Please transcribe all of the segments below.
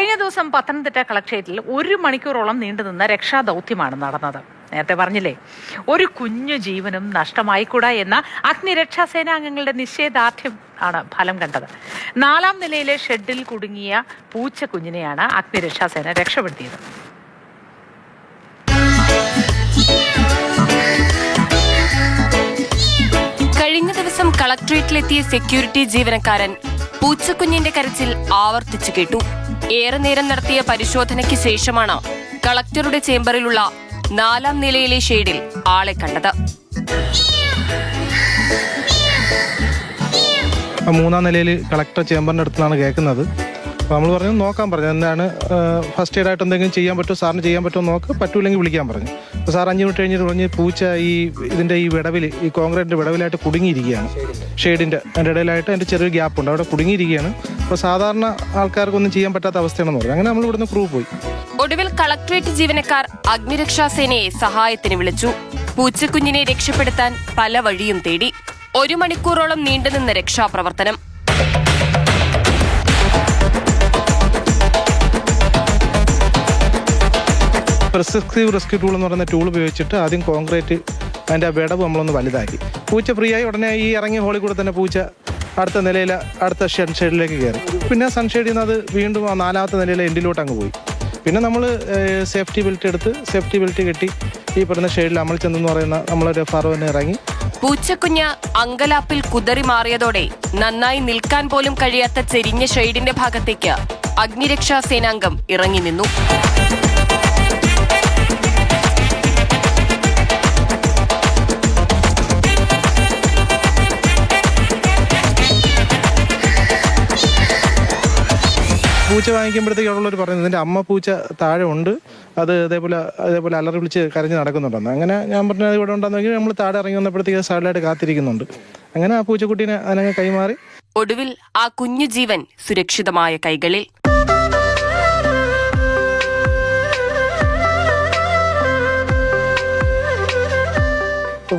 കഴിഞ്ഞ ദിവസം പത്തനംതിട്ട കളക്ട്രേറ്റിൽ 1 മണിക്കൂറോളം നീണ്ടുനിന്ന രക്ഷാദൗത്യമാണ് നടന്നത്. നേരത്തെ പറഞ്ഞില്ലേ, ഒരു കുഞ്ഞു ജീവനും നഷ്ടമായിക്കൂടാ എന്ന അഗ്നിരക്ഷാസേനാംഗങ്ങളുടെ നിശ്ചയദാർഢ്യം ആണ് ഫലം കണ്ടത്. 4-ാം നിലയിലെ ഷെഡിൽ കുടുങ്ങിയ പൂച്ചക്കുഞ്ഞിനെയാണ് അഗ്നിരക്ഷാസേന രക്ഷപ്പെടുത്തിയത്. കഴിഞ്ഞ ദിവസം കളക്ട്രേറ്റിലെത്തിയ സെക്യൂരിറ്റി ജീവനക്കാരൻ പൂച്ചക്കുഞ്ഞിന്റെ കരച്ചിൽ ആവർത്തിച്ചു കേട്ടു. ഏറെ നേരം നടത്തിയ പരിശോധനയ്ക്ക് ശേഷമാണ് കളക്ടറുടെ ചേംബറിലുള്ള 4-ാം നിലയിലെ ഷെയ്ഡിൽ ആളെ കണ്ടത്. 3-ാം നിലയിൽ കളക്ടർ ചേംബറിന്റെ അടുത്താണ് കേൾക്കുന്നത്. അപ്പോൾ നമ്മൾ പറഞ്ഞു നോക്കാൻ പറഞ്ഞു, എന്താണ് ഫസ്റ്റ് എയ്ഡ് ആയിട്ട് എന്തെങ്കിലും ചെയ്യാൻ പറ്റുമോ, സാറിന് ചെയ്യാൻ പറ്റുമോ നോക്ക്, പറ്റൂല്ലെങ്കിൽ വിളിക്കാൻ പറഞ്ഞു. അപ്പോൾ സാർ 5 മിനിറ്റ് കഴിഞ്ഞിട്ട് പറഞ്ഞ് പൂച്ച ഇതിൻ്റെ ഈ വിടവിൽ, ഈ കോൺക്രീറ്റിൻ്റെ വിടവിലായിട്ട് കുടുങ്ങിയിരിക്കുകയാണ്. ഷെയ്ഡിൻ്റെ അതിൻ്റെ ഇടയിലായിട്ട് അതിൻ്റെ ചെറിയൊരു ഗ്യാപ്പുണ്ട്, അവിടെ കുടുങ്ങിയിരിക്കുകയാണ്. അപ്പോൾ സാധാരണ ആൾക്കാർക്കൊന്നും ചെയ്യാൻ പറ്റാത്ത അവസ്ഥയാണെന്ന് പറഞ്ഞു. അങ്ങനെ നമ്മൾ ഇവിടുന്ന് ക്രൂ പോയി. ഒടുവിൽ കളക്ട്രേറ്റ് ജീവനക്കാർ അഗ്നിരക്ഷാസേനയെ സഹായത്തിന് വിളിച്ചു. പൂച്ചക്കുഞ്ഞിനെ രക്ഷപ്പെടുത്താൻ പല വഴിയും തേടി. 1 മണിക്കൂറോളം നീണ്ടുനിന്ന രക്ഷാപ്രവർത്തനം. പ്രിസ്ക്രിപ്റ്റീവ് റെസ്ക്യൂ ടൂൾ എന്ന് പറയുന്ന ടൂൾ ഉപയോഗിച്ചിട്ട് ആദ്യം കോൺക്രീറ്റ് അതിൻ്റെ വിടവ് നമ്മളൊന്ന് വലുതാക്കി. പൂച്ച ഫ്രീ ആയി ഉടനെ ഈ ഇറങ്ങിയ ഹോളിൽ കൂടെ തന്നെ പൂച്ച അടുത്ത നിലയിൽ അടുത്ത സൺഷെയ്ഡിലേക്ക് കയറി. പിന്നെ സൺഷെയ്ഡിൽ നിന്ന് അത് വീണ്ടും ആ 4-ാമത്തെ നിലയിലെ എൻഡിലോട്ട് അങ്ങ് പോയി. പിന്നെ നമ്മൾ സേഫ്റ്റി ബെൽറ്റ് എടുത്ത് സേഫ്റ്റി ബെൽറ്റ് കെട്ടി ഈ പറയുന്ന ഷെയ്ഡിൽ അമൽ ചെന്ന് പറയുന്ന നമ്മളൊരു ഫറോന് ഇറങ്ങി. പൂച്ചക്കുഞ്ഞ് അങ്കലാപ്പിൽ കുതറി മാറിയതോടെ നന്നായി നിൽക്കാൻ പോലും കഴിയാത്ത ചെരിഞ്ഞ ഷെയ്ഡിന്റെ ഭാഗത്തേക്ക് അഗ്നിരക്ഷാ സേനാംഗം ഇറങ്ങി നിന്നു. പൂച്ച വാങ്ങിക്കുമ്പോഴത്തേക്ക് ഉള്ളവർ പറയുന്നത് ഇതിൻ്റെ അമ്മ പൂച്ച താഴെ ഉണ്ട്, അത് അതേപോലെ അലറി വിളിച്ച് കരഞ്ഞ് നടക്കുന്നുണ്ടെന്ന്. അങ്ങനെ ഞാൻ പറഞ്ഞത് ഇവിടെ ഉണ്ടെന്നെങ്കിൽ നമ്മൾ താഴെ ഇറങ്ങി വന്നപ്പോഴത്തേക്ക് സൈഡിലായിട്ട് കാത്തിരിക്കുന്നുണ്ട്. അങ്ങനെ ആ പൂച്ചക്കുട്ടീനെ അതിനങ്ങ് കൈമാറി. ഒടുവിൽ ആ കുഞ്ഞു ജീവൻ സുരക്ഷിതമായ കൈകളിൽ.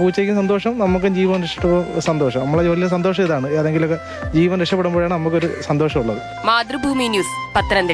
പൂച്ചയ്ക്ക് സന്തോഷം, നമുക്കും ജീവൻ സന്തോഷം. നമ്മളെ ജോലിയിലെ സന്തോഷം ഇതാണ്. ഏതെങ്കിലുമൊക്കെ ജീവൻ രക്ഷപ്പെടുമ്പോഴാണ് നമുക്കൊരു സന്തോഷമുള്ളത്. മാതൃഭൂമി ന്യൂസ്, പത്തനംതിട്ട.